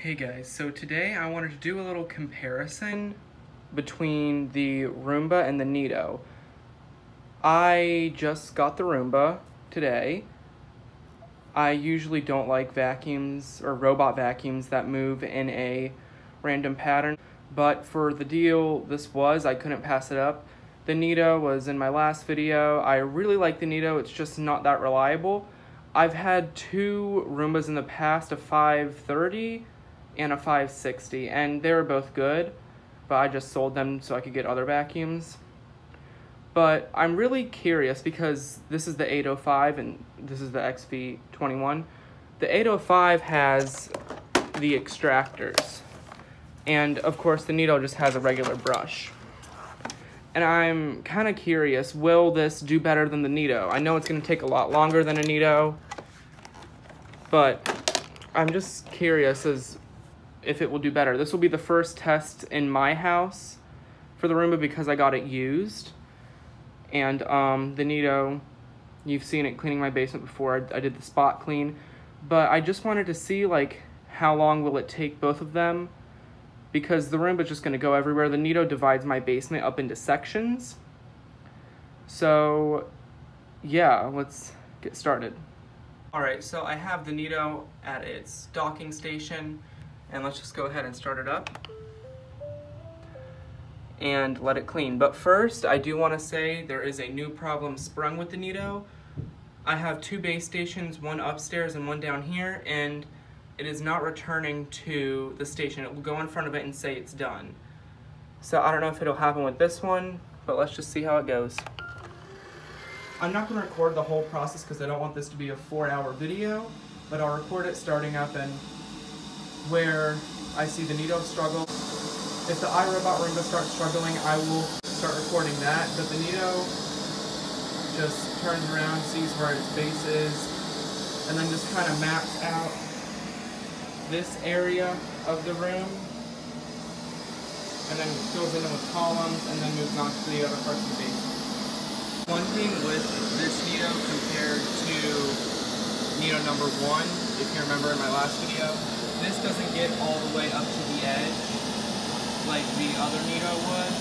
Hey guys, so today I wanted to do a little comparison between the Roomba and the Neato. I just got the Roomba today. I usually don't like vacuums or robot vacuums that move in a random pattern, but for the deal I couldn't pass it up. The Neato was in my last video. I really like the Neato, it's just not that reliable. I've had two Roombas in the past, a 530 and a 560, and they were both good, but I just sold them so I could get other vacuums. But I'm really curious because this is the 805 and this is the XV21. The 805 has the extractors, and of course the Neato just has a regular brush. And I'm kind of curious, will this do better than the Neato? I know it's going to take a lot longer than a Neato, but I'm just curious as if it will do better. This will be the first test in my house for the Roomba because I got it used. And the Neato, you've seen it cleaning my basement before. I did the spot clean. But I just wanted to see like how long will it take both of them, because the Roomba's just going to go everywhere. The Neato divides my basement up into sections. So yeah, let's get started. Alright, so I have the Neato at its docking station, and let's just go ahead and start it up and let it clean. But first, I do want to say there is a new problem sprung with the Neato. I have two base stations, one upstairs and one down here, and it is not returning to the station. It will go in front of it and say it's done. So I don't know if it'll happen with this one, but let's just see how it goes. I'm not going to record the whole process because I don't want this to be a 4-hour video, but I'll record it starting up and where I see the Neato struggle. If the iRobot Roomba starts struggling, I will start recording that, but the Neato just turns around, sees where its base is, and then just kind of maps out this area of the room, and then fills in with columns, and then moves on to the other parts of the base. One thing with this Neato compared to Neato number 1, if you remember in my last video, this doesn't get all the way up to the edge like the other Neato would.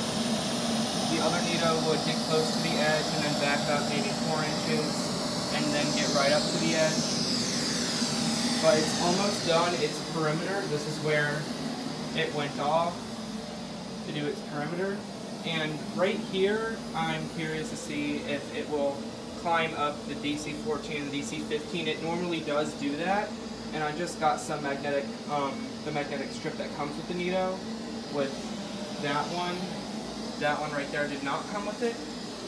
The other Neato would get close to the edge and then back up maybe 4 inches and then get right up to the edge. But it's almost done its perimeter. This is where it went off to do its perimeter. And right here, I'm curious to see if it will climb up the DC-14 and the DC-15. It normally does do that. And I just got some magnetic, the magnetic strip that comes with the Neato with that one. That one right there did not come with it.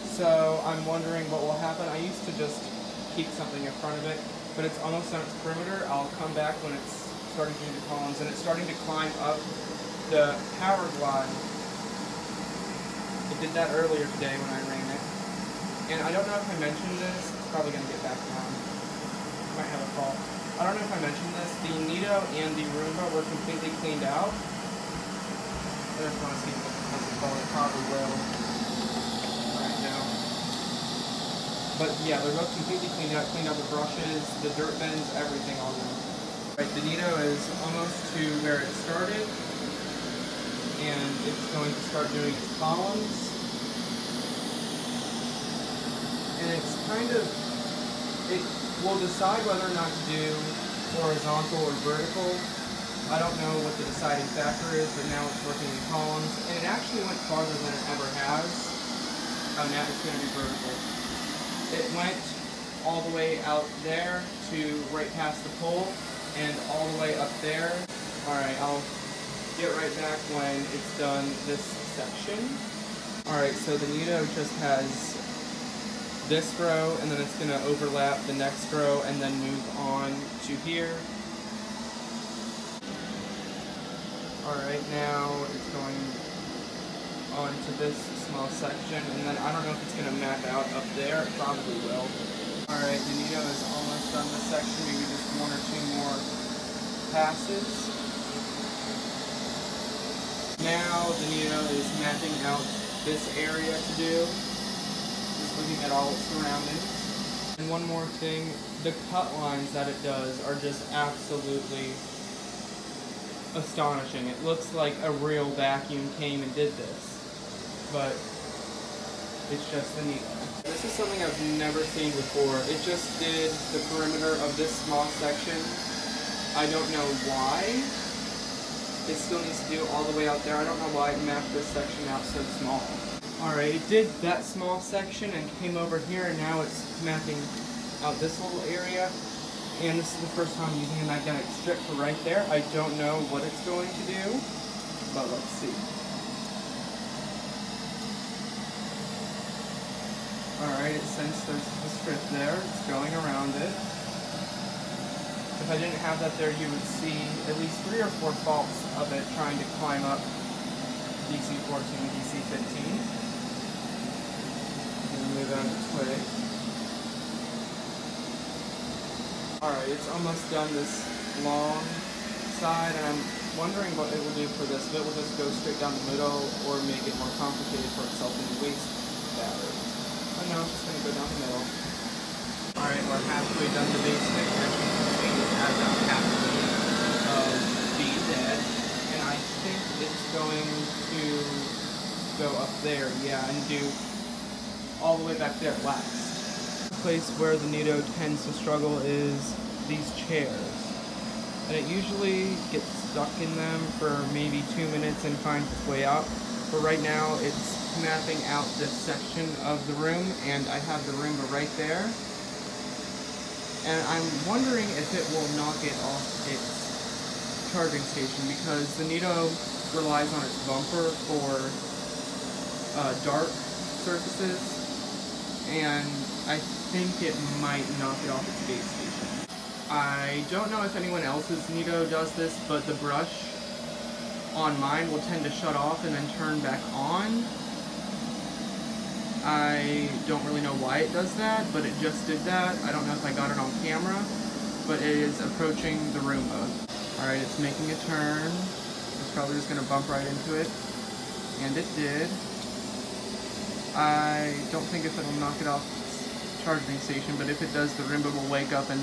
So I'm wondering what will happen. I used to just keep something in front of it, but it's almost on its perimeter. I'll come back when it's starting to do the columns, and it's starting to climb up the power glide. It did that earlier today when I ran it. And I don't know if I mentioned this. It's probably going to get back down. Might have a fault. I don't know if I mentioned this, the Neato and the Roomba were completely cleaned out. I just want to see what it's called. It probably will right now. But yeah, they're both completely cleaned out the brushes, the dirt bins, everything on them. Right, the Neato is almost to where it started, and it's going to start doing its columns. And it's kind of, it will decide whether or not to do horizontal or vertical. I don't know what the deciding factor is, but now it's working in columns, and it actually went farther than it ever has. Oh, now it's going to be vertical. It went all the way out there to right past the pole, and all the way up there. Alright, I'll get right back when it's done this section. Alright, so the Neato just has this row, and then it's going to overlap the next row and then move on to here. Alright, now it's going on to this small section, and then I don't know if it's going to map out up there. It probably will. Alright, the Neato is almost done this section, maybe just 1 or 2 more passes. Now the Neato is mapping out this area to do. Looking at all its surroundings. And one more thing, the cut lines that it does are just absolutely astonishing. It looks like a real vacuum came and did this, but it's just the Neato. This is something I've never seen before. It just did the perimeter of this small section. I don't know why. It still needs to do all the way out there. I don't know why it mapped this section out so small. Alright, it did that small section and came over here, and now it's mapping out this little area. And this is the first time using a magnetic strip for right there. I don't know what it's going to do, but let's see. Alright, it sensed there's a strip there. It's going around it. If I didn't have that there, you would see at least 3 or 4 faults of it trying to climb up DC14 and DC15. Move on its way. Alright, it's almost done this long side, and I'm wondering what it will do for this. If it will just go straight down the middle or make it more complicated for itself in the waste battery. Oh no, it's just going to go down the middle. Alright, we're halfway done the basement. As you can see, it has about halfway of being dead, and I think it's going to go up there, yeah, and do all the way back there last. The place where the Neato tends to struggle is these chairs. And it usually gets stuck in them for maybe 2 minutes and finds its way out. But right now it's mapping out this section of the room, and I have the Roomba right there. And I'm wondering if it will knock it off its charging station, because the Neato relies on its bumper for dark surfaces. And I think it might knock it off its base station. I don't know if anyone else's Neato does this, but the brush on mine will tend to shut off and then turn back on. I don't really know why it does that, but it just did that. I don't know if I got it on camera, but it is approaching the Roomba. Alright, it's making a turn. It's probably just going to bump right into it. And it did. I don't think if it'll knock it off its charging station, but if it does, the Roomba will wake up and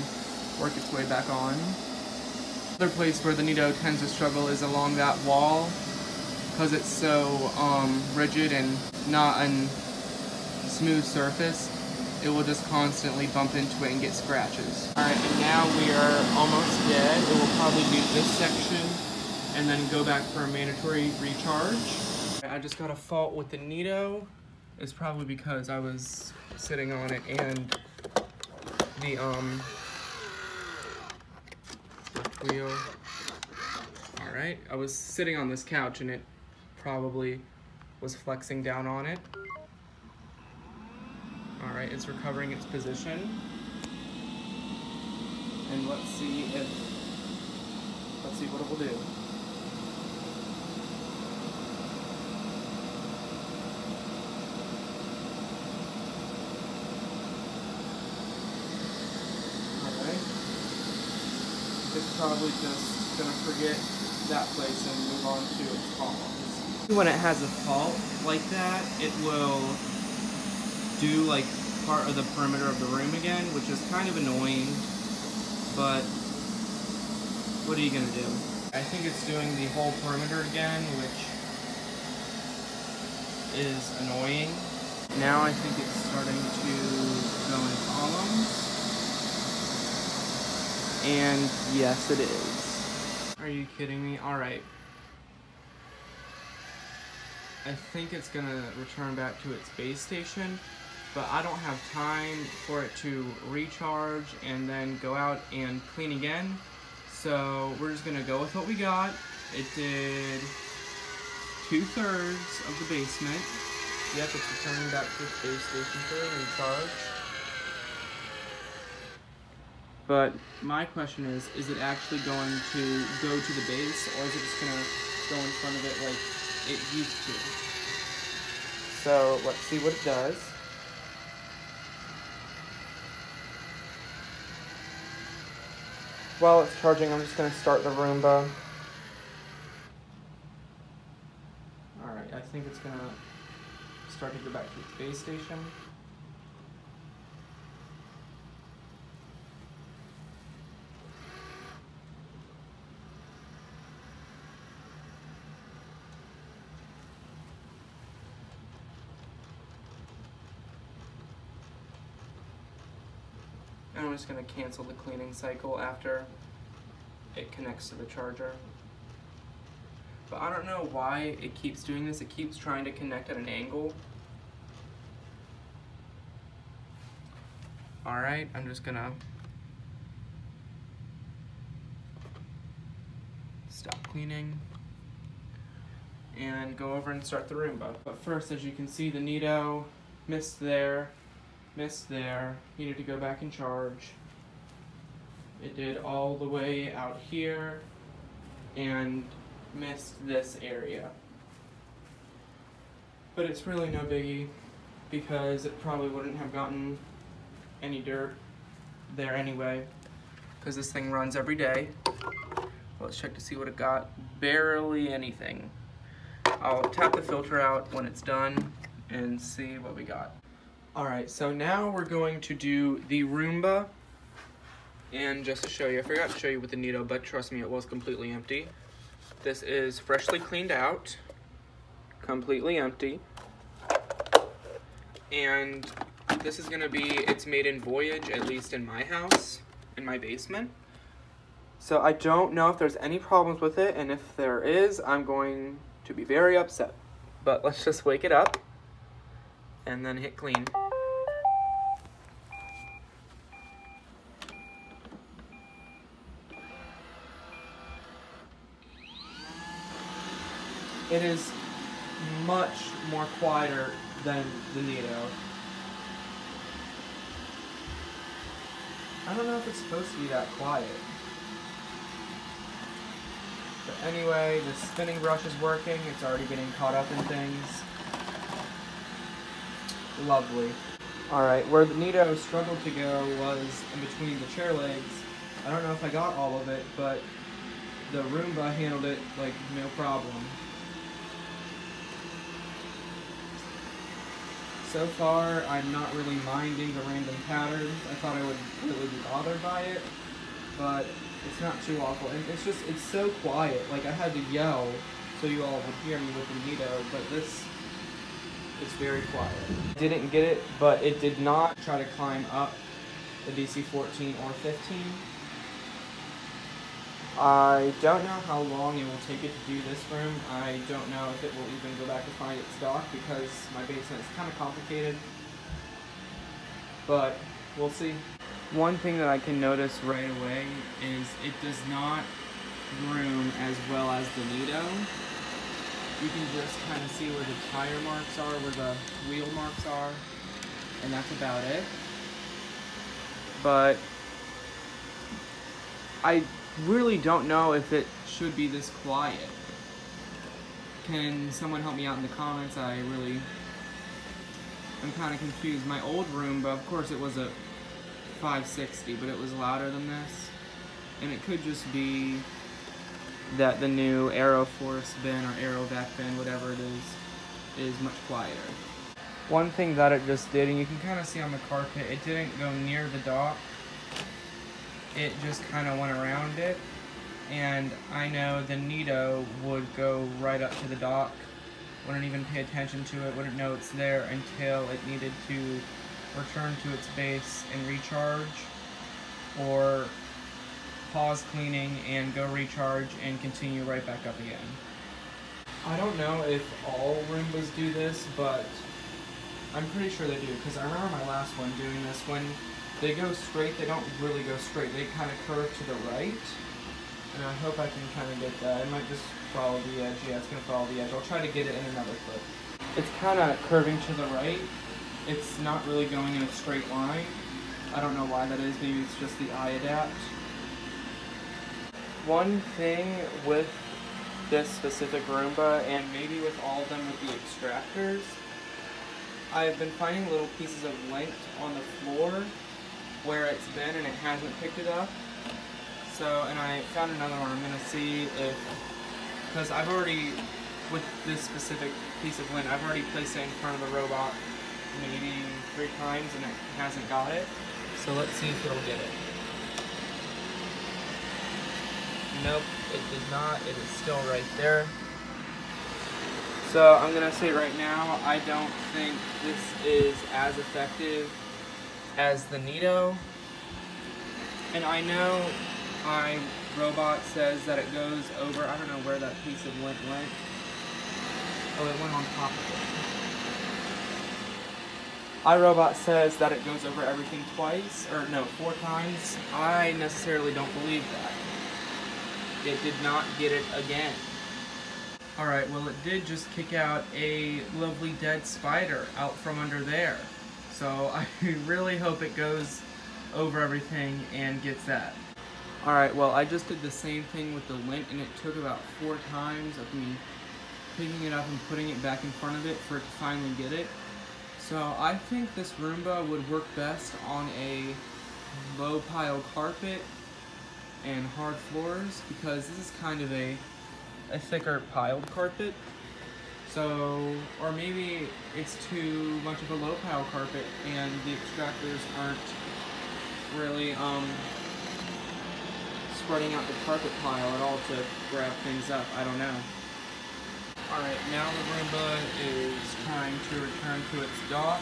work its way back on. Another place where the Neato tends to struggle is along that wall, because it's so rigid and not a smooth surface. It will just constantly bump into it and get scratches. Alright, and now we are almost dead. It will probably do this section and then go back for a mandatory recharge. I just got a fault with the Neato. It's probably because I was sitting on it, and the wheel. Alright, I was sitting on this couch and it probably was flexing down on it. Alright, it's recovering its position. And let's see what it will do. It's probably just gonna forget that place and move on to its columns. When it has a fault like that, it will do like part of the perimeter of the room again, which is kind of annoying, but what are you gonna do? I think it's doing the whole perimeter again, which is annoying. Now I think it's starting to go in columns. And yes, it is. Are you kidding me? Alright. I think it's gonna return back to its base station, but I don't have time for it to recharge and then go out and clean again. So we're just gonna go with what we got. It did 2/3 of the basement. Yep, it's returning back to its base station for a recharge. But my question is it actually going to go to the base, or is it just going to go in front of it like it used to? So let's see what it does. While it's charging, I'm just going to start the Roomba. Alright, I think it's going to start to go back to its base station. And I'm just going to cancel the cleaning cycle after it connects to the charger. But I don't know why it keeps doing this. It keeps trying to connect at an angle. Alright, I'm just going to stop cleaning and go over and start the Roomba. But first, as you can see, the Neato missed there, needed to go back and charge. It did all the way out here and missed this area. But it's really no biggie because it probably wouldn't have gotten any dirt there anyway, because this thing runs every day. Let's check to see what it got. Barely anything. I'll tap the filter out when it's done and see what we got. Alright, so now we're going to do the Roomba. And just to show you, I forgot to show you with the Neato, but trust me, it was completely empty. This is freshly cleaned out, completely empty. And this is gonna be, it's made in Voyage, at least in my house, in my basement. So I don't know if there's any problems with it, and if there is, I'm going to be very upset. But let's just wake it up and then hit clean. It is much more quieter than the Neato. I don't know if it's supposed to be that quiet. But anyway, the spinning brush is working. It's already getting caught up in things. Lovely. Alright, where the Neato struggled to go was in between the chair legs. I don't know if I got all of it, but the Roomba handled it like no problem. So far, I'm not really minding the random patterns. I thought I would really be bothered by it, but it's not too awful. And it's just, it's so quiet. Like, I had to yell so you all would hear me with the Neato, but this is very quiet. Didn't get it, but it did not try to climb up the DC 14 or 15. I don't know how long it will take it to do this room. I don't know if it will even go back to find its dock because my basement is kind of complicated. But we'll see. One thing that I can notice right away is it does not groom as well as the Neato. You can just kind of see where the tire marks are, where the wheel marks are, and that's about it. But I really don't know if it should be this quiet. Can someone help me out in the comments? I'm kind of confused. My old Roomba, of course it was a 560, but it was louder than this. And it could just be that the new AeroForce bin or AeroVac bin, whatever it is much quieter. One thing that it just did, and you can kind of see on the carpet, it didn't go near the dock. It just kind of went around it, and I know the Neato would go right up to the dock, wouldn't even pay attention to it, wouldn't know it's there until it needed to return to its base and recharge, or pause cleaning and go recharge and continue right back up again. I don't know if all Roombas do this, but I'm pretty sure they do, because I remember my last one doing this. When they go straight, they don't really go straight. They kind of curve to the right. And I hope I can kind of get that. It might just follow the edge. Yeah, it's going to follow the edge. I'll try to get it in another clip. It's kind of curving to the right. It's not really going in a straight line. I don't know why that is. Maybe it's just the eye adapt. One thing with this specific Roomba, and maybe with all of them with the extractors, I've been finding little pieces of lint on the floor where it's been and it hasn't picked it up. So, and I found another one. I'm going to see if, because I've already, with this specific piece of lint, I've already placed it in front of the robot maybe 3 times and it hasn't got it. So let's see if it'll get it. Nope, it did not. It is still right there. So I'm going to say right now, I don't think this is as effective as the Neato, And I know iRobot says that it goes over, I don't know where that piece of lint went. Oh, it went on top of it. iRobot says that it goes over everything twice, or no, 4 times. I necessarily don't believe that. It did not get it again. Alright, well it did just kick out a lovely dead spider out from under there. So I really hope it goes over everything and gets that. Alright, well I just did the same thing with the lint and it took about 4 times of me picking it up and putting it back in front of it for it to finally get it. So I think this Roomba would work best on a low pile carpet and hard floors because this is kind of a thicker piled carpet. So, or maybe it's too much of a low pile carpet and the extractors aren't really spreading out the carpet pile at all to grab things up. I don't know. Alright, now the Roomba is trying to return to its dock,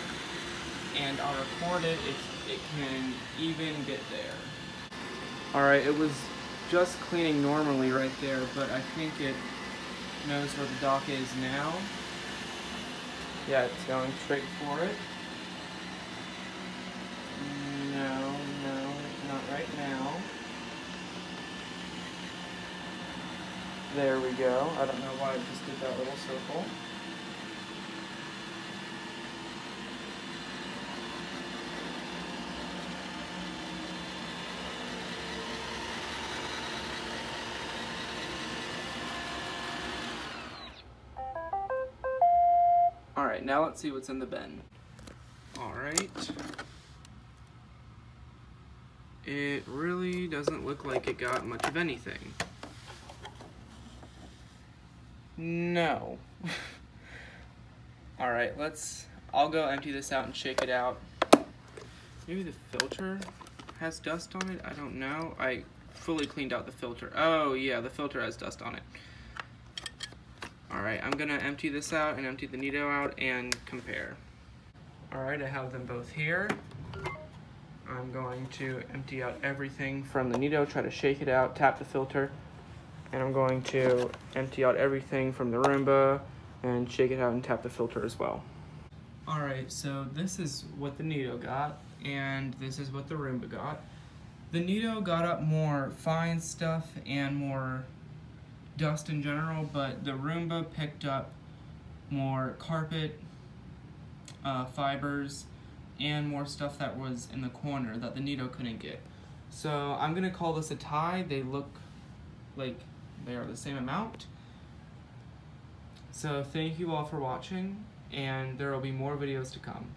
and I'll record it if it can even get there. Alright, it was just cleaning normally right there, but I think it knows where the dock is now. Yeah, it's going straight for it. No, not right now. There we go. I don't know why it just did that little circle. Alright, now let's see what's in the bin. Alright. It really doesn't look like it got much of anything. No. Alright, I'll go empty this out and shake it out. Maybe the filter has dust on it? I don't know. I fully cleaned out the filter. Oh yeah, the filter has dust on it. Alright, I'm gonna empty this out and empty the Neato out and compare. Alright, I have them both here. I'm going to empty out everything from the Neato, try to shake it out, tap the filter, and I'm going to empty out everything from the Roomba and shake it out and tap the filter as well. Alright, so this is what the Neato got, and this is what the Roomba got. The Neato got up more fine stuff and more dust in general, but the Roomba picked up more carpet, fibers, and more stuff that was in the corner that the Neato couldn't get. So I'm gonna call this a tie. They look like they are the same amount. So thank you all for watching, and there will be more videos to come.